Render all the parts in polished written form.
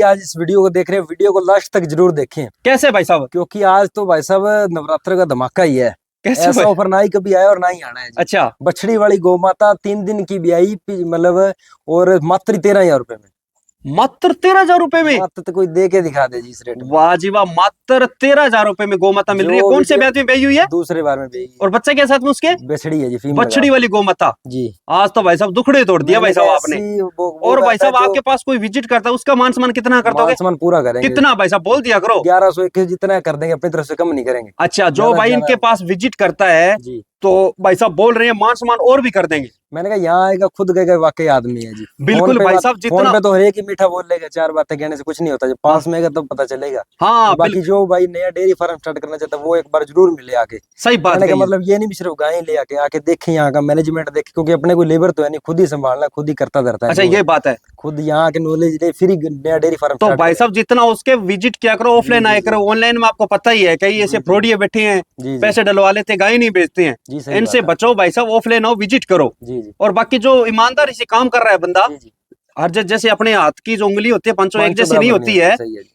आज इस वीडियो को देख रहे हैं, वीडियो को लास्ट तक जरूर देखें। कैसे भाई साहब? क्योंकि आज तो भाई साहब नवरात्र का धमाका ही है। कैसे ऐसा भाई? ऑफर ना ही कभी आया और ना ही आना है जी। अच्छा, बछड़ी वाली गौ माता 3 दिन की ब्याई मतलब और मात्र 13,000 रुपए में। मात्र 13,000 रुपए में? मात्र तो कोई दे के दिखा दे जी इस रेट में। वाह जी वाह, मात्र 13,000 रुपए में गौ माता मिल रही है। जो कौन से वीडियो- ब्याज में ब्याई हुई है? दूसरे बार में ब्याई है। और बच्चे के साथ में उसके? बछड़ी है जी, फीमेल बछड़ी वाली गौ माता। जी। आज तो भाई साहब दुखड़े तोड़ दिया भाई साहब आपने। और भाई साहब आपके पास कोई विजिट करता है उसका मान सम्मान कितना कर दोगे? मान पूरा करेंगे। कितना भाई साहब बोल दिया करो। 1100 जितना कर देंगे, अपनी तरफ से कम नहीं करेंगे। अच्छा, जो ज्यादा- भाई ज्यादा- इनके पास विजिट करता है जी। तो भाई साहब बोल रहे हैं मान सम्मान और भी कर देंगे। मैंने कहा यहाँ आएगा खुद गएगा, वाकई आदमी है जी। बिल्कुल फोन पे भाई बात- साहब, फोन जितना पे तो हर एक ही मीठा बोल लेगा, 4 बातें कहने से कुछ नहीं होता, जब पास में आएगा तब पता चलेगा। हाँ बाकी जो भाई नया डेयरी फार्म स्टार्ट करना चाहता है वो एक बार जरूर मिले आके। सही बात कहने का कही है। मतलब ये नहीं भी सिर्फ गाय ले आके देखें, यहाँ का मैनेजमेंट देखे, क्योंकि अपने कोई लेबर तो है नहीं, खुद ही संभालना, खुद ही करता धरता है। अच्छा, ये बात है। खुद यहाँ के नॉलेज ले, फिर नया डेयरी फार्म तो भाई साहब जितना उसके विजिट किया करो, ऑफलाइन आया करो। ऑनलाइन में आपको पता ही है कई ऐसे फ्रॉडिये बैठे हैं, जी पैसे डलवा लेते, गाय नहीं बेचते हैं। जी, सही इनसे बात है। बचो भाई साहब, ऑफलाइन आओ, विजिट करो। जी जी और बाकी जो ईमानदारी से काम कर रहा है बंदा, जी जी। हर जैसे अपने हाथ की जो उंगली होती है पंचों एक पाँचों जैसी नहीं बराबर होती है। सही है जी।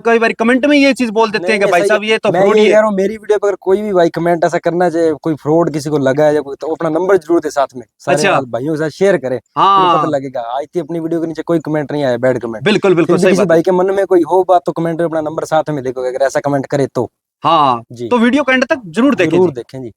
कई बारी कमेंट में ये चीज बोल देते हैं कि नहीं, भाई सही साहब ये तो मैं फ्रॉड ये ही कह है। रहा हूँ, मेरी वीडियो पर अगर कोई भी भाई कमेंट ऐसा करना चाहे, कोई फ्रॉड किसी को लगा है या कोई, तो अपना नंबर जरूर दे साथ में, सारे अच्छा। भाइयों के साथ शेयर करे, हाँ पता लगेगा। आज थी अपनी वीडियो के नीचे कोई कमेंट नहीं आया, बैड कमेंट। बिल्कुल बिल्कुल फिर भी सही किसी बात भाई है। के मन में कोई हो बात तो कमेंट में अपना नंबर साथ में देखोगे, अगर ऐसा कमेंट करे तो हाँ जी। तो वीडियो के एंड तक जरूर देखें जरूर जी। देखें जी।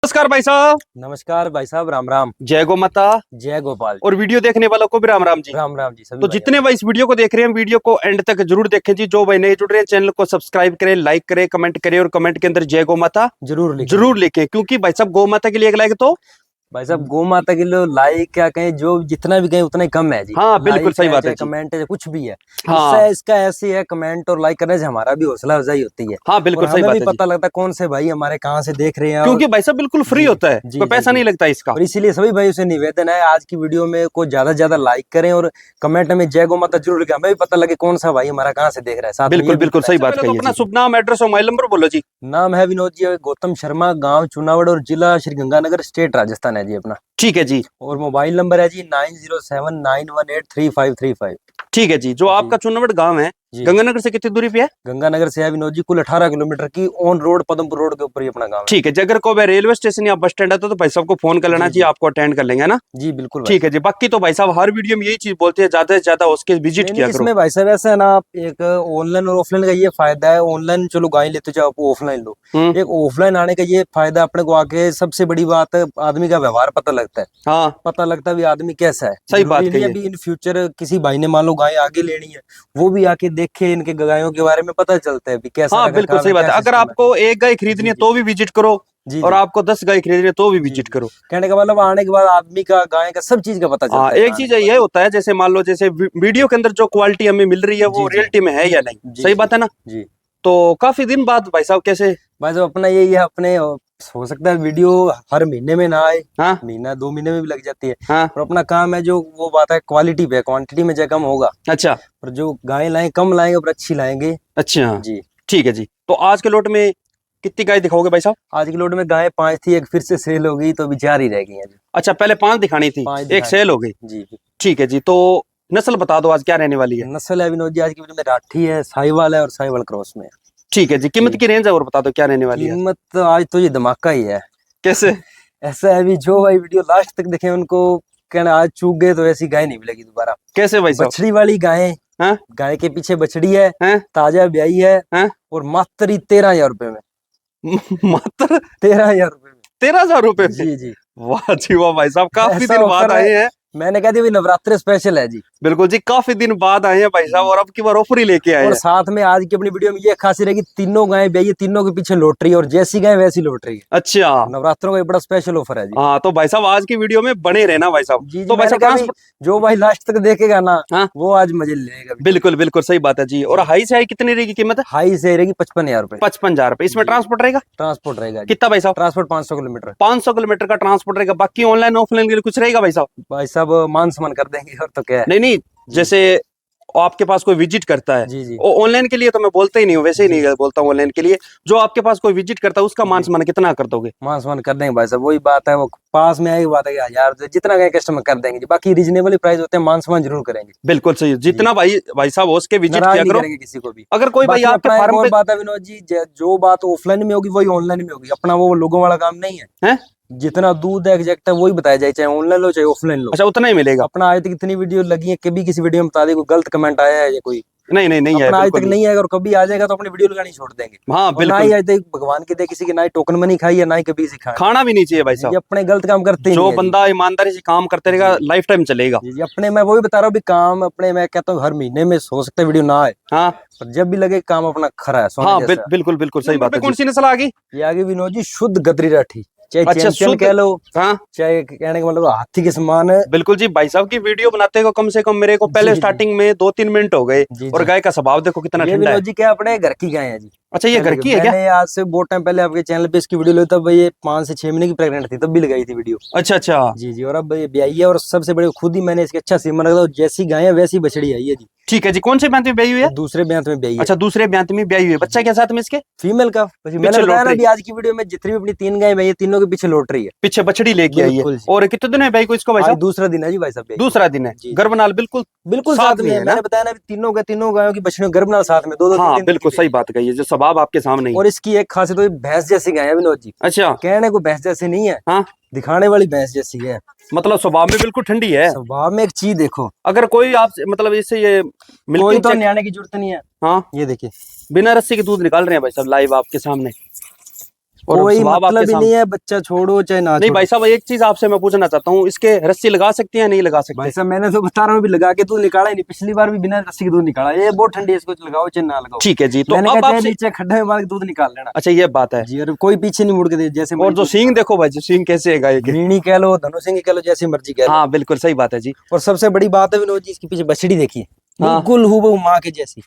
नमस्कार भाई साहब। नमस्कार भाई साहब, राम राम। जय गौ माता। जय गोपाल। और वीडियो देखने वालों को भी राम राम जी। राम राम जी सभी तो भाइयों जितने भाई इस वीडियो को देख रहे हैं, वीडियो को एंड तक जरूर देखें जी। जो भाई नए जुड़ रहे हैं, चैनल को सब्सक्राइब करें, लाइक करें, कमेंट करें, और कमेंट के अंदर जय गौ माता को जरूर जरूर लिखें। क्योंकि भाई साहब गौ माता के लिए एक लाइक तो भाई साहब गौ माता के लिए लाइक क्या कहें, जो जितना भी कहें उतना ही कम है जी। हाँ, बिल्कुल लाइक सही बात है चाहे जी। कमेंट है, कुछ भी है। हाँ। इसका ऐसी है, कमेंट और लाइक करने से हमारा भी हौसला अफजाई होती है। हाँ बिल्कुल और सही हमें बात भी है जी। पता लगता है कौन से भाई हमारे कहाँ से देख रहे हैं। क्योंकि भाई साहब बिल्कुल फ्री जी, होता है, जी, कोई जी, पैसा जी। नहीं लगता इसका। और इसीलिए सभी भाई से निवेदन है, आज की वीडियो में को ज्यादा से ज्यादा लाइक करें और कमेंट में जय गौ माता जरूर लिखें, हमें भी पता लगे कौन सा भाई हमारा कहाँ से देख रहा है। साथ में ये बिल्कुल भी बिल्कुल पता सही चले। बात कही। अपना शुभ नाम, एड्रेस और मोबाइल नंबर बोलो जी। नाम है विनोद जी गौतम शर्मा, गांव चुनावड़ और जिला श्री गंगानगर, स्टेट राजस्थान है जी अपना। ठीक है जी। और मोबाइल नंबर है जी 9079183535। ठीक है जी। जो आपका चुनावड़ गांव है, जी। गंगानगर से कितनी दूरी पे है? गंगानगर से है विनोद जी कुल 18 किलोमीटर की ऑन रोड, पदमपुर रोड के ऊपर ही अपना गांव है। ठीक है जी। अगर कोई रेलवे स्टेशन या बस स्टैंड है तो भाई साहब को फोन कर लेना जी, चाहिए, आपको अटेंड कर लेंगे ना। जी बिल्कुल भाई। ठीक है जी। बाकी तो भाई साहब हर वीडियो में यही चीज बोलते हैं, ज्यादा से ज्यादा उसके विजिट किया करो। इसमें भाई साहब ऐसा है ना, आप एक ऑनलाइन और ऑफलाइन का ये फायदा है। ऑनलाइन चलो गाय लेते चाहे आप ऑफलाइन लो, एक ऑफलाइन आने का ये फायदा अपने को आके सबसे बड़ी बात है, आदमी का व्यवहार पता लगता है। हाँ पता लगता है भी आदमी कैसा है। सही बात जरूरी नहीं है कही है। भी इन फ्यूचर किसी भाई ने मान लो गाय आगे लेनी है, वो भी आके देखे, इनके गायों के बारे में पता चलता है भी कैसा हाँ रखा बिल्कुल रखाव सही बात है। क्या अगर system है। आपको एक गाय खरीदनी है जी, तो भी विजिट करो, जी और जी। आपको 10 गाय खरीदनी है तो भी जी, विजिट जी। करो। कहने का मतलब आने के बाद आदमी का गाय का सब चीज का पता चलता हाँ, है। एक चीज ये होता है, जैसे मान लो जैसे वीडियो के अंदर जो क्वालिटी हमें मिल रही है वो जी, जी। रियलिटी में है या नहीं, जी, सही जी, बात है ना। जी तो काफी दिन बाद भाई साहब कैसे? भाई साहब अपना यही है, अपने हो सकता है वीडियो हर महीने में ना आए, हाँ महीना 2 महीने में भी लग जाती है। हाँ। और अपना काम है जो वो बात है क्वालिटी पे, क्वांटिटी में चाहे कम होगा, अच्छा और जो गाय लाएं कम लाएंगे पर अच्छी लाएंगे अच्छा। जी। ठीक है जी। तो आज के लोट में कितनी गाय दिखाओगे भाई साहब? आज की लोड में गाय 5 थी, एक फिर से सेल हो गई तो अभी 4 ही रह गई हैं जी। अच्छा, पहले 5 दिखानी थी, 5 एक सेल हो गई। जी। ठीक है जी। तो नस्ल बता दो आज क्या रहने वाली है? नस्ल है विनोद जी आज की वीडियो में राठी है, साहिवाल है और साहिवाल क्रॉस में है। ठीक है जी। कीमत जी। की रेंज है और बता दो क्या रहने वाली है? कीमत तो आज तो ये धमाका ही है। कैसे? ऐसा है अभी जो भाई वीडियो लास्ट तक देखे उनको कहना आज चूक गए तो ऐसी गाय नहीं मिलेगी दोबारा। कैसे भाई साहब? बछड़ी वाली गाय, हाँ? गाय के पीछे बछड़ी है, हैं? ताजा ब्याई है, हैं? और मात्र ही 13,000 रुपए में। मात्र 13,000 रुपए में 13,000 रुपए में? जी जी। वाह जी वाह भाई साहब, काफी ऐसा दिन बाद ऑफर आए है। हैं। मैंने कहा थी नवरात्रि स्पेशल है जी। बिल्कुल जी, काफी दिन बाद आए हैं भाई साहब, और अब की बार ऑफर ही लेके आए और हैं। साथ में आज की अपनी वीडियो में ये खासी रहेगी, तीनों गाय ब्याई है, तीनों के पीछे लॉटरी, और जैसी गाय वैसी लॉटरी। अच्छा। नवरात्रों का एक बड़ा स्पेशल ऑफर है जी। हाँ तो भाई साहब आज की वीडियो में बने रहना भाई साहब। जी जी। तो भाई साहब मैंने कहा भी जो भाई लास्ट तक देखेगा ना, हाँ? वो आज मजे लेगा। बिल्कुल बिल्कुल सही बात है जी। और हाई से हाई कितनी रहेगी कीमत? हाई से रहेगी 55,000 रुपए। 55,000 रुपए। इसमें ट्रांसपोर्ट रहेगा? ट्रांसपोर्ट रहेगा जी। कितना भाई साहब? Transport 500 kilometre. 500 किलोमीटर का ट्रांसपोर्ट रहेगा। बाकी ऑनलाइन ऑफलाइन के लिए कुछ रहेगा भाई साहब? भाई साहब मान सम्मान कर देंगे और तो क्या है। नहीं नहीं, जैसे और आपके पास कोई विजिट करता है, जी जी ऑनलाइन के लिए तो मैं बोलता ही नहीं हूँ, वैसे ही नहीं बोलता हूँ ऑनलाइन के लिए, जो आपके पास कोई विजिट करता है उसका मान सम्मान कितना कर दोगे? मान सम्मान कर देंगे भाई साहब, वही बात है, वो पास में आई बात है कि 1000 जितना गए कस्टमर कर देंगे जी, बाकी रीजनेबल प्राइस होते हैं, मान सम्मान जरूर करेंगे। बिल्कुल सही, जितना भाई साहब हो उसके विजिट नाराज किया नहीं करो। करेंगे किसी को भी। अगर कोई भाई बाकी आपके अपना एक फार्म और पे बात है विनोद जी, जो बात ऑफलाइन में होगी वही ऑनलाइन में होगी, अपना वो लोगों वाला काम नहीं है। हैं? जितना दूध एग्जैक्ट है वही बताया जाए, चाहे ऑनलाइन लो चाहे ऑफलाइन लो। अच्छा उतना ही मिलेगा? अपना आज तक इतनी वीडियो लगी है, कभी किसी वीडियो में बता दे कोई गलत कमेंट आया है या कोई, नहीं नहीं नहीं है, अपना आज तक बिल्कुल नहीं आएगा, और कभी आ जाएगा तो अपनी वीडियो लगानी छोड़ देंगे। हाँ और ना ही बिल्कुल, आज तक भगवान की दे किसी की ना ही टोकन मनी खाई है, ना ही कभी किसी खाई। खाना भी नहीं चाहिए भाई जी साहब, अपने गलत काम करते ही जो नहीं है जी। बंदा ईमानदारी से काम करते रहेगा लाइफ टाइम चलेगा। जी जी अपने, मैं वही बता रहा हूँ भी काम अपने, मैं कहता हूँ हर महीने में हो सकता है वीडियो ना आए, हाँ पर जब भी लगे काम अपना खरा है, सोने हाँ जैसा। बिल्कुल बिल्कुल सही बात है। कौन सी नस्ल आ गई? ये आगे विनोद जी शुद्ध गदरी राठी, चाहे अच्छा, चैंपियन शुद्ध। कह लो, हाँ चाहे कहने का मतलब हाथी के समान है। बिल्कुल जी, भाई साहब की वीडियो बनाते को कम से कम मेरे को पहले जी, जी। स्टार्टिंग में 2-3 मिनट हो गए, जी और जी गाय का स्वभाव देखो कितना ये ठंडा है। विनोद जी क्या अपने घर की गाय है जी। अच्छा ये घर की है क्या? मैंने आज से बहुत टाइम पहले आपके चैनल पे इसकी वीडियो ली, तब ये 5 से 6 महीने की प्रेग्नेंट थी, तब भी लगाई थी वीडियो। अच्छा अच्छा, जी जी और अब ये ब्याई है, और सबसे बड़े खुद ही मैंने इसके अच्छा सीमन रखा, जैसी गाय है वैसी बछड़ी आई है जी। ठीक है जी। कौन से ब्यांत में ब्याई हुई है? ये दूसरे ब्यांत में ब्याई है। अच्छा दूसरे ब्यांत में ब्याई हुई है। बच्चा क्या साथ में इसके? फीमेल का मैंने बताया ना अभी आज की वीडियो में, जितनी भी अपनी 3 गाय है तीनों के पीछे लौट रही है। पीछे बछड़ी लेके आई है। बिल्कुल जी। और कितने दिन है भाई को इसको भाई आज साहब? दूसरा दिन है जी भाई साहब। दूसरा दिन है। जी। गर्भनाल बिल्कुल बिल्कुल साथ साथ में में है है, ना? मैंने बताया ना तीनों गायों की बछड़ियों गर्भनाल साथ में, दो हाँ तीन बिल्कुल सही बात कही है, जो स्वभाव आपके सामने ही है। और इसकी एक खासियत तो भैंस जैसी गाय है विनोद जी। अच्छा कहने को भैंस जैसी नहीं है, हाँ, दिखाने वाली भैंस जैसी है। मतलब स्वभाव में बिल्कुल ठंडी है। स्वभाव में एक चीज देखो, अगर कोई आप मतलब इससे ये कोई मिल्किंग तो चेक, न्याणे की जरूरत नहीं है। हाँ ये देखिए बिना रस्सी के दूध निकाल रहे हैं भाई साहब लाइव आपके सामने, और कोई स्वभाव मतलब आपके ही सामने। नहीं है, बच्चा छोड़ो चाहे ना नहीं छोड़ो। भाई साहब एक चीज आपसे मैं पूछना चाहता हूँ, इसके रस्सी लगा सकते हैं या नहीं लगा सकते? भाई साहब मैंने तो बता रहा हूँ, लगा के दूध निकाला ही नहीं, पिछली बार भी बिना रस्सी के दूध निकाला। ये बहुत ठंडी है, इसको लगाओ चाहे ना लगाओ। ठीक है जी। तो मैंने अब कहा चाहे आपसे, नीचे खड्डे में मार के दूध निकाल लेना। अच्छा ये बात है। जी और कोई पीछे नहीं मुड़ के दे, जैसे और जो सींग देखो भाई जी, सींग कैसे है गाय के? मीणी कह लो, धनु सिंह कह लो, जैसी मर्जी कह लो। हाँ बिल्कुल सही बात है जी। और सबसे बड़ी बात है विनोद जी, इसके पीछे बछड़ी देखिए, हाँ। बिल्कुल हूबहू माँ के जैसी।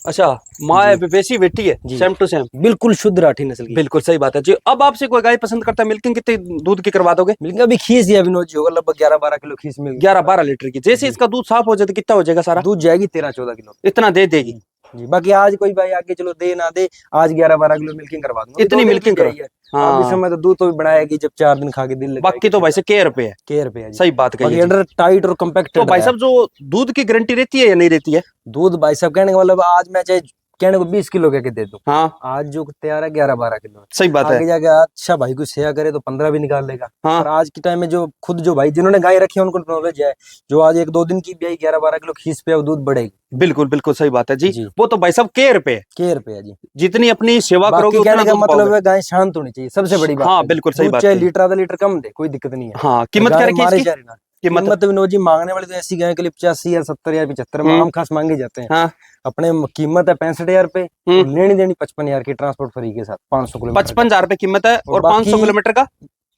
अच्छा माँ वैसी बेटी है, जी। सेम टू सेम, बिल्कुल शुद्ध राठी नस्ल की। बिल्कुल सही बात है जी। अब आपसे कोई गाय पसंद करता है, मिल्किंग कितने दूध की करवा दोगे? मिल अभी खीस दिया विनोद जी, होगा लगभग 11-12 किलो खीस मिल 11-12 लीटर की। जैसे इसका दूध साफ हो जाए तो कितना हो जाएगा सारा? दूध जाएगी 13-14 किलो इतना दे देगी? जी। बाकी आज कोई भाई आगे चलो दे ना दे, आज 11-12 किलो मिल्किंग करवा दूंगा। इतनी मिल्किंग करो? हाँ अभी हाँ समय तो दूध तो भी बढ़ाएगी जब 4 दिन खा के दिल बाकी तो भाई से केयर पे है। केयर पे है जी। सही बात कही बाकी है जी। अंडर टाइट और कम्पैक्टेड तो भाई साहब जो दूध की गारंटी रहती है या नहीं रहती है? दूध भाई साहब कहने का मतलब आज मैं चाहे कहने को 20 किलो कह के दे दूं, हाँ आज जो तैयार है 11-12 किलो। सही बात है। आगे जाके अच्छा भाई कोई सेवा करे तो 15 भी निकाल लेगा। हाँ और आज के टाइम में जो खुद जो भाई जिन्होंने गाय रखी है उनको नॉलेज है, जो आज 1-2 दिन की ब्याई 11-12 किलो खीस पे है, वो दूध बढ़ेगी। बिल्कुल बिल्कुल सही बात है जी। जी। वो तो भाई साहब केयर पे है, केयर पे है जी। जितनी अपनी सेवा करोगे बाकी उतना कहने का दूध मतलब पाओगे। है गाय शांत होनी चाहिए, सबसे बड़ी बात हाँ है। बिल्कुल सही दूध बात चाहे है। लीटर आधा लीटर कम दे, कोई दिक्कत नहीं है। हाँ कीमत क्या गाय रखी है मारे इसकी? जा रही ना। कीमत कीमत विनोद जी मांगने वाले तो ऐसी गाय के लिए 85 या 70 या 75 आम खास मांगे जाते हैं। हाँ अपने कीमत है 65,000 रुपए, और लेनी देनी 55,000 की, ट्रांसपोर्ट फ्री के साथ 500 किलोमीटर 55,000 रुपए कीमत है, और 500 बाकी किलोमीटर का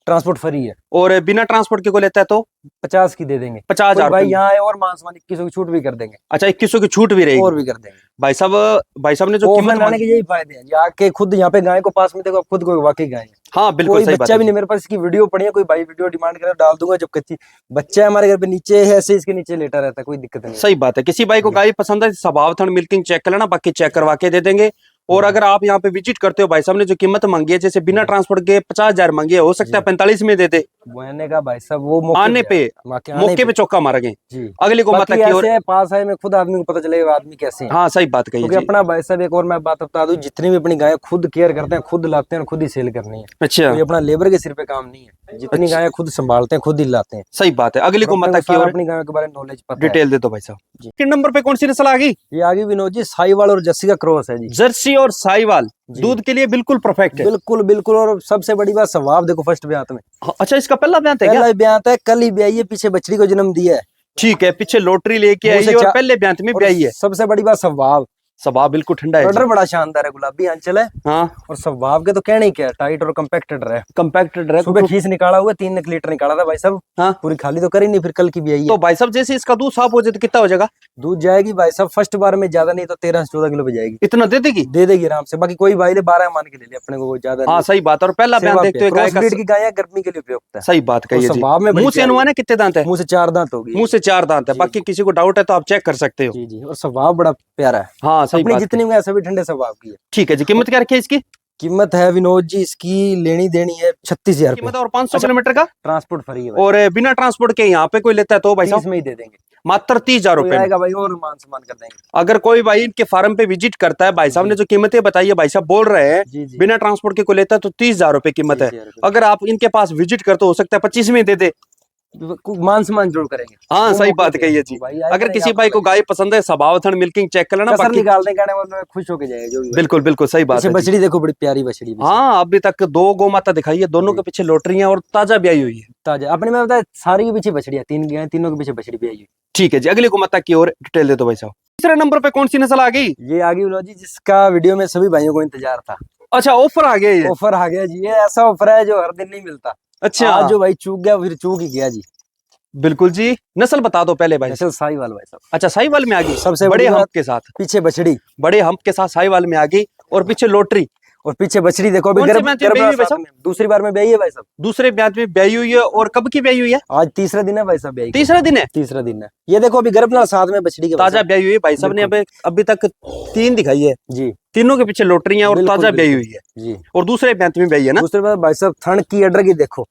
ट्रांसपोर्ट फ्री है। और बिना ट्रांसपोर्ट के को लेता है तो 50 की दे देंगे। 50,000 भाई रुपए। यहाँ आए और मानसमान 2100 की छूट भी कर देंगे। अच्छा 2100 की छूट भी रहेगी? और भी कर देंगे भाई साहब ने जो कीमत ऑफलाइन लाने के यही फायदे हैं, आके खुद यहाँ पे गाय को पास में देखो, खुद कोई वाकई गाय है। हाँ बिल्कुल कोई सही बात बच्चा है भी जी। नहीं, मेरे पास इसकी वीडियो पड़ी है, कोई भाई वीडियो डिमांड करे डाल दूंगा। जब कच्ची बच्चा है हमारे घर पे नीचे है, ऐसे इसके नीचे लेटा रहता है, कोई दिक्कत नहीं है। सही बात है। किसी भाई को गाय पसंद है, स्वभाव थन मिल्किंग चेक कर लेना, बाकी चेक करवा के दे देंगे। और अगर आप यहाँ पे विजिट करते हो, भाई साहब ने जो कीमत मांगी है, जैसे बिना ट्रांसपोर्ट के 50,000 मांगी है, हो सकता है 45 में दे दे। मैंने कहा भाई साहब वो आने पे मौके पे चौका मारेंगे, जी। अगले को मत बाकी की। और ऐसे है, पास है में खुद आदमी को पता चलेगा आदमी कैसे है। हाँ सही बात कही क्योंकि जी। अपना भाई साहब एक और मैं बात बता दूं, जितनी भी अपनी गाय खुद केयर करते हैं, खुद लाते हैं और खुद ही सेल करनी है। अच्छा कोई अपना लेबर के सिर पे काम नहीं है, जितनी गायें खुद संभालते हैं खुद ही लाते हैं। सही बात है। अगले को और अपने मत को की। सारा और अपनी गायों के बारे में नॉलेज पता है। डिटेल दे दो भाई साहब। जी। किस नंबर पे कौन सी नस्ल आ गई? ये आगे विनोद जी साहिवाल और जर्सी का क्रॉस है जी। जर्सी और साहिवाल जी। दूध के लिए बिल्कुल परफेक्ट है। बिल्कुल बिल्कुल, और सबसे बड़ी बात स्वभाव देखो फर्स्ट ब्यात में। अच्छा इसका पहला ब्यात है क्या? पहला ब्यात है, कल ही ब्याई है, पीछे बछड़ी को जन्म दिया है। ठीक है, पीछे लॉटरी लेके मुंह आई से है और चा- पहले ब्यात में और ब्याई है। सबसे बड़ी बात स्वभाव, स्वभाव बिल्कुल ठंडा है ऑर्डर जी। बड़ा शानदार है, गुलाबी आंचल है हाँ और स्वभाव के तो कहने ही क्या है, टाइट और कंपैक्टेड रहे। कंपैक्टेड है। सुबह खीस निकाला हुआ 3 लीटर निकाला था भाई साहब, हाँ पूरी खाली तो करी नहीं, फिर कल की भी आई है। तो भाई साहब जैसे इसका दूध साफ हो जाए तो कितना हो जाएगा? दूध जाएगी भाई साहब फर्स्ट बार में ज्यादा नहीं तो 13 से 14 किलो पे जाएगी, इतना दे देगी? दे देगी आराम से। बाकी कोई भाई ले 12 मान के ले ले, अपने को कोई ज्यादा हाँ नहीं। सही बात है। और पहला बयान सेवा देखते पे हुए गाय क्रॉस का ब्रीड की गाय है, गर्मी के लिए उपयुक्त है। सही बात कही है और जी। स्वभाव में बड़ी मुंह से प्यारी अनुमान है कितने दांत है? मुंह से 4 दांत होगी। मुंह से 4 दांत है। जी, बाकी किसी को डाउट है तो आप चेक कर सकते हो। जी जी, और स्वभाव बड़ा प्यारा है। हाँ सही अपनी बात जितनी गाय सभी ठंडे स्वभाव की है। ठीक है जी। कीमत क्या रखी है इसकी? कीमत है विनोद जी इसकी लेनी देनी है 36,000 कीमत रुपए, और 500 किलोमीटर का ट्रांसपोर्ट फ्री है भाई। और बिना ट्रांसपोर्ट के यहाँ पे कोई लेता है तो भाई 30 साहब में ही दे देंगे, मात्र 30,000 कोई रुपए में। आएगा भाई और मान सम्मान कर देंगे। अगर कोई भाई इनके फार्म पे विजिट करता है, भाई साहब ने जो कीमतें बताई है, भाई साहब बोल रहे हैं जी जी, बिना ट्रांसपोर्ट के कोई लेता है तो 30,000 रुपए कीमत है। 30,000 रुपए। अगर आप इनके पास विजिट करते हो सकता है 25 में दे दे। मान सम्मान जरूर करेंगे। हाँ वो सही मौके बात पे कही है जी। भाई आएगा अगर नहीं, किसी आप भाई को बताइए। गाय पसंद है, स्वभाव थन मिल्किंग चेक कर लेना। कसर बाकी निकालने का मतलब खुश होके जाएगा जो भी। बिल्कुल बिल्कुल सही बात पीछे है जी। बछड़ी देखो, बड़ी प्यारी बछड़ी भी। हाँ अभी तक 2 गौ माता दिखाई है, दोनों के पीछे लोटरियां और ताजा ब्याई हुई है। ताजा अपने में बताया, सारी के पीछे बछड़ियां, 3 गाय, तीनों के पीछे बछड़ी भी आई हुई। ठीक है जी। अगली गौ माता की ओर डिटेल दे दो भाई साहब। तीसरे नंबर पे कौन सी नस्ल आ गई? ये आ गई विनोद जी जिसका वीडियो में सभी भाइयों को इंतजार था। अच्छा ऑफर आ गया ये। ऑफर आ गया जी, ये ऐसा ऑफर है जो हर दिन नहीं मिलता। अच्छा आज जो भाई चूक गया फिर चूक ही गया जी। बिल्कुल जी। नस्ल बता दो पहले भाई। नस्ल साहिवाल भाई साहब, अच्छा साहिवाल में आ गई, सबसे बड़े बड़ी हम्प बात, के साथ। पीछे बछड़ी बड़े हम्प के साथ साहिवाल में आ गई और पीछे लोटरी। और पीछे बछड़ी देखो, अभी कौन सी गर्भ मैच में ब्याई हुई भाई साहब? दूसरी बार में ब्याई है भाई साहब। दूसरे ब्याज में ब्याई हुई है। और कब की ब्याई हुई है? आज तीसरा दिन है भाई साहब ब्याई का। तीसरा दिन है। तीसरा दिन है, ये देखो अभी गर्भ ना साथ में बछड़ी के भाई ताजा साहब। ब्याई हुई है। भाई साहब ने अभी तक 3 दिखाई है, जी तीनों के पीछे लोटरियां और बिल्कुल, ताजा ब्याई बिल्कुल। हुई है। जी और दूसरे ब्याज में ब्याई है ना। दूसरी बार भाई साहब थन की अडर की देखो,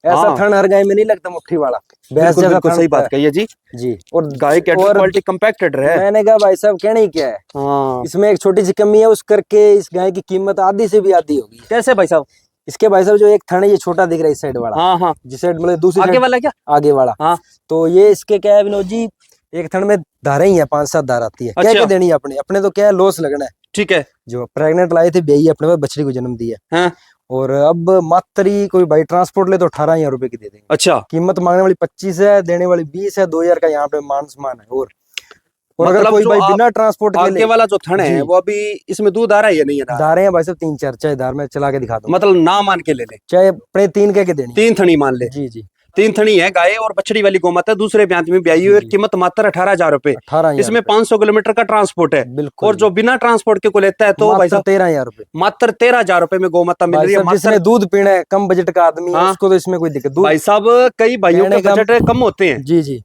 ऐसा हाँ। थन हर गाय में नहीं लगता, मुट्ठी वाला भैंस बिल्कुल जैसा बिल्कुल थन सही होता बात कही है जी। है। जी और गाय के और क्वालिटी कंपैक्टेड रहे। मैंने कहा भाई साहब कहने ही क्या है, हाँ इसमें एक छोटी सी कमी है, उस करके इस गाय की कीमत आधी से भी आधी होगी। कैसे भाई साहब? इसके भाई साहब जो एक थन है ये छोटा दिख रहा है इस साइड वाला, हाँ हाँ जिस साइड मतलब दूसरी आगे side वाला क्या? आगे वाला। हाँ तो ये इसके क्या है विनोद जी, एक थन में धारें ही है, 5-7 धार आती है, क्या अच्छा। क्या देनी है अपने अपने तो क्या है लॉस लगना है। ठीक है। जो प्रेग्नेंट लाए थे बेई अपने पास, बछड़ी को जन्म दिया। हाँ और अब मात्र ही कोई भाई ट्रांसपोर्ट ले तो 18,000 रुपए की दे देंगे। अच्छा कीमत मांगने वाली 25 है, देने वाली 20 है, 2,000 का यहाँ पे मान सम्मान है। और अगर मतलब कोई जो भाई आप बिना ट्रांसपोर्ट के आगे ले, वाला जो थन है जी। वो अभी इसमें दूध आ रहा है या नहीं आ रहा? धारे हैं भाई साहब 3-4, चाहे धार में चला के दिखा दो, मतलब ना मान के ले ले। चाहे अपने 3 कह के देनी है। 3 थनी मान ले। जी जी 3 थनी है गाय और बछड़ी वाली गौ माता दूसरे ब्याज में ब्याई हुई है। जी। कीमत मात्र 18,000 रुपए। 18,000 इसमें 500 किलोमीटर का ट्रांसपोर्ट है। बिल्कुल। और जो बिना ट्रांसपोर्ट के को लेता है तो भाई मात्र साहब 13,000 रुपए। मात्र 13,000 रुपए में गौ माता मिल भाई रही है। साहब जिसने मात्र दूध पीना है, कम बजट का आदमी है, हाँ। उसको तो इसमें कोई दिक्कत दूध। भाई साहब कई भाइयों के कहने का- बजट कम होते हैं। जी जी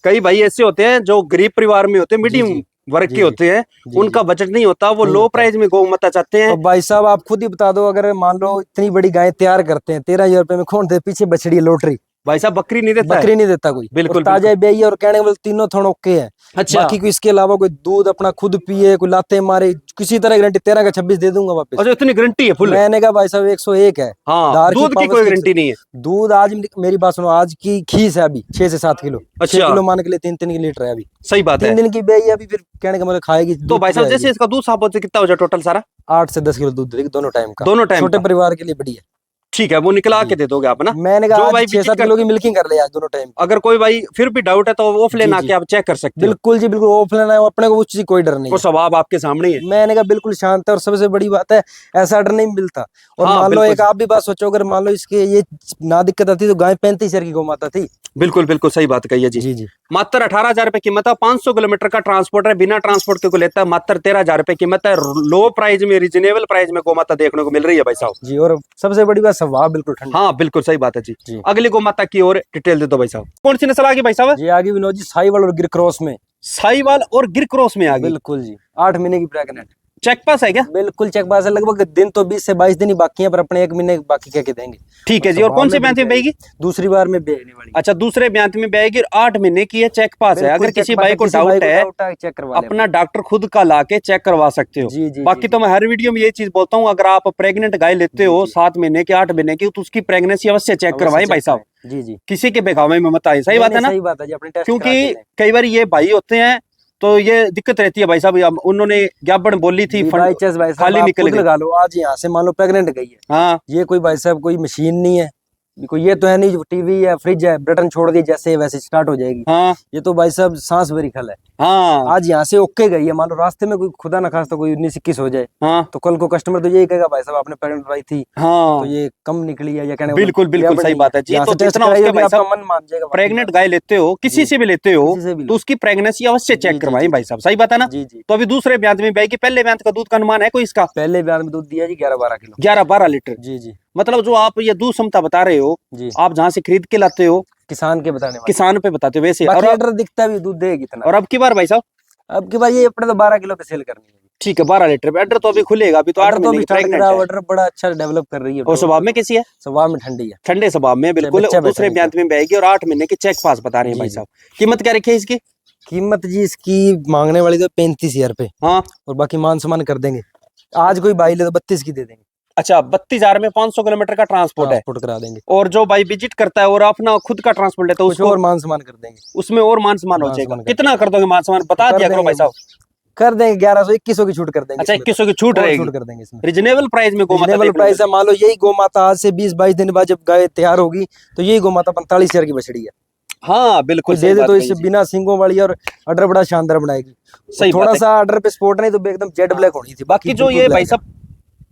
कई भाई ऐसे होते हैं जो गरीब परिवार में होते हैं, मीडियम जी, वर्ग जी, के जी, होते हैं, जी, उनका बजट नहीं होता, वो नहीं लो होता। प्राइस में गौ माता चाहते हैं। तो भाई साहब आप खुद ही बता दो, अगर मान लो इतनी बड़ी गाय तैयार करते हैं 13,000 रुपए में, कौन दे? पीछे बछड़ी है, लोटरी, भाई साहब बकरी नहीं देता बकरी नहीं देता कोई। बिल्कुल, और ताजा बेई है, और कहने वाले तीनों थोड़ा ओके है। अच्छा बाकी कोई इसके अलावा कोई दूध अपना खुद पिए, कोई लाते मारे, किसी तरह गारंटी 13 का 26 दे दूंगा वापस। अच्छा इतनी गारंटी है फुल? मैंने कहा भाई साहब 101 है। हाँ दार की दूध की पावर कोई की- गारंटी नहीं है। दूध आज मेरी बात सुनो, आज की खीस है अभी 6 से 7 किलो। 6 अच्छा। किलो मान के लिए 3-3 लीटर है अभी। सही बात 3 है। दिन की बेई है अभी, फिर कहने का मतलब खाएगी तो दूध भाई साहब पिलाएगी। जैसे इसका दूध साफ होते कितना हो जाए टोटल सारा? 8 से 10 किलो दूध देगी दोनों टाइम का। दोनों टाइम छोटे का? परिवार के लिए बढ़िया। ठीक है वो निकला के दे दोगे आप ना। मैंने जो कहा भाई 6-7 visit किलो की मिल्किंग कर ले आज दोनों टाइम। अगर कोई भाई फिर भी डाउट है तो ऑफलाइन जी, आके जी। आप चेक कर सकते हो। बिल्कुल जी बिल्कुल, ऑफलाइन है, अपने को उस चीज कोई डर नहीं वो है। स्वभाव आपके सामने ही है। मैंने कहा बिल्कुल शांत है, और सबसे बड़ी बात है ऐसा डर नहीं मिलता। और हाँ, मान लो बिल्कुल। एक आप भी बात सोचो, अगर मान लो इसके ये ना दिक्कत आती तो गाय 35,000 की गौ माता थी। बिल्कुल बिल्कुल सही बात कही है जी। जी जी मात्र 18,000 रुपए कीमत है। 500 किलोमीटर का ट्रांसपोर्ट है, बिना ट्रांसपोर्ट के को लेता है मात्र 13,000 रुपए कीमत है। लो प्राइस में, रिजनेबल प्राइस में गौ माता देखने को मिल रही है भाई साहब। जी, और सबसे बड़ी बात स्वभाव बिल्कुल ठंडा। हाँ बिल्कुल सही बात है जी। जी। अगली गौ माता की ओर डिटेल दे दो भाई साहब। कौन सी नस्ल आ गई भाई साहब? जी आगे विनोद जी साहिवाल और गिर क्रॉस में। साहिवाल और गिर क्रॉस में आ गई। बिल्कुल जी 8 महीने की प्रेग्नेंट। चेक पास है क्या? बिल्कुल चेक पास है, लगभग दिन तो 20 से 22 दिन ही बाकी है, पर अपने 1 महीने बाकी क्या के देंगे। ठीक है जी। और कौन सी ब्याज में बेगी? दूसरी बार में बेचने वाली। अच्छा दूसरे ब्याज में बेगी, 8 महीने की है, चेक पास है। बिल्कुल अगर check किसी पास भाई को किसी डाउट है चेक करवा लें। अपना डॉक्टर खुद का लाके चेक करवा सकते हो। जी जी बाकी जी, तो मैं हर वीडियो में ये चीज बोलता हूँ, अगर आप प्रेग्नेंट गाय लेते हो जी। 7 महीने की 8 महीने की तो उसकी प्रेगनेंसी अवश्य चेक अवश्य करवाएं check भाई साहब। करें। जी जी किसी के बेगावे में मत आए। सही बात है ना? सही बात है जी, अपने टेस्ट क्योंकि कई बार ये भाई होते हैं तो ये दिक्कत रहती है भाई साहब। उन्होंने ज्ञापन बोली थी भाई साहब खाली आप निकल खुद गई। लगा लो, आज यहाँ से मान लो प्रेग्नेंट गई है, हाँ ये कोई भाई साहब कोई मशीन नहीं है, कोई ये तो है नहीं, टीवी या फ्रिज है बटन छोड़ दिए जैसे वैसे स्टार्ट हो जाएगी। हाँ ये तो भाई साहब सांस भरी खल है। हाँ आज यहाँ से ओके गई है, मान लो रास्ते में कोई खुदा ना खास्ता कोई 19-21 हो जाए हाँ तो कल को कस्टमर तो यही कहेगा भाई साहब आपने प्रेग्नेंट कराई थी हाँ तो ये कम निकली है, या कहने का बिल्कुल मतलब बिल्कुल या सही बड़ी बात है जी। यहाँ तो से टेस्ट जितना कराइए उसके भी भाई आपका साहब मन मान जाएगा। प्रेग्नेंट गाय लेते हो, किसी जी। से भी लेते हो, किसी से भी लो। तो उसकी प्रेगनेंसी अवश्य जी, चेक जी, करवाएं जी, भाई साहब, सही बात है ना। जी जी। तो अभी दूसरे ब्याज में भाई की पहले ब्याज का दूध का अनुमान है कोई इसका? पहले ब्याज में दूध दिया जी 11-12 किलो। 11-12 लीटर। जी जी मतलब जो आप ये दूध क्षमता बता रहे हो, जी। आप जहाँ से खरीद के लाते हो, किसान के बताने वाले, किसान पे बताते हो वैसे। बाकी ऑर्डर दिखता भी दूध देगी इतना। और अब की बार भाई साहब अब की बार ये अपने तो 12 किलो पे सेल करनी है। ठीक है 12 लीटर पे ऑर्डर तो अभी खुलेगा, अभी तो 8 ऑर्डर तो महीने अभी की स्टार्ट प्रेग्नेंट करा, है। ऑर्डर बड़ा अच्छा डेवलप कर रही है। और स्वभाव में कैसी है? स्वभाव में ठंडी है, ठंडे स्वभाव में बिल्कुल। बच्चा बैठा दूसरे है ब्याज में बहेगी और 8 महीने की चेक पास बता रहे हैं जी, भाई जी। साहब। कीमत क्या रखी है इसकी? कीमत जी इसकी मांगने वाली तो 35,000 पे, हाँ और बाकी मान सम्मान कर देंगे। आज कोई भाई ले तो 32 की दे देंगे, अच्छा 32,000 में 500 किलोमीटर का ट्रांसपोर्ट है। ट्रांसपोर्ट करा देंगे। और जो भाई विजिट करता है और अपना खुद का ट्रांसपोर्ट लेता है कुछ उसको और मान सम्मान कर देंगे, उसमें और मान सम्मान हो मान जाएगा। सम्मान कर कितना कर दोगे मान सम्मान बता कर दिया करो देंगे। भाई साहब। कर देंगे 1100-2100 की छूट कर देंगे। अच्छा इसमें तो। 2100 की छूट और रहेगी, छूट कर देंगे इसमें। रिजनेबल प्राइस में गोमाता रीजनेबल देखने प्राइस है। मान लो यही गोमाता आज से 20-22 दिन बाद जब गाय तैयार होगी तो यही गोमाता 45,000 की बछड़ी है। को। हाँ बिल्कुल कोई सही दे दे बात तो कही इससे जी। बिना सींगों वाली, और ऑर्डर बड़ा शानदार बनाएगी। सही थोड़ा बात है। सा ऑर्डर पे स्पॉट नहीं तो एकदम जेड ब्लैक होनी थी। बाकी जो बिल्कुल ये black भाई है। साहब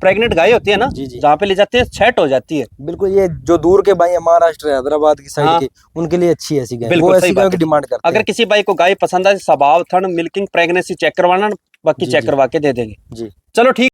प्रेग्नेंट गाय होती है ना, जी, जी। जहाँ पे ले जाते हैं सेट हो जाती है। बिल्कुल, ये जो दूर के भाई हैं महाराष्ट्र हैदराबाद की साइड हाँ। के, उनके लिए अच्छी है ऐसी गाय। बिल्कुल वो सही ऐसी बात गायों की है। डिमांड करते अगर हैं। किसी भाई को गाय पसंद आए, स्वभाव थन मिल्किंग प्रेगनेंसी चेक करवाना, बाकी जी, चेक जी। करवा के दे देंगे। जी। चलो ठीक।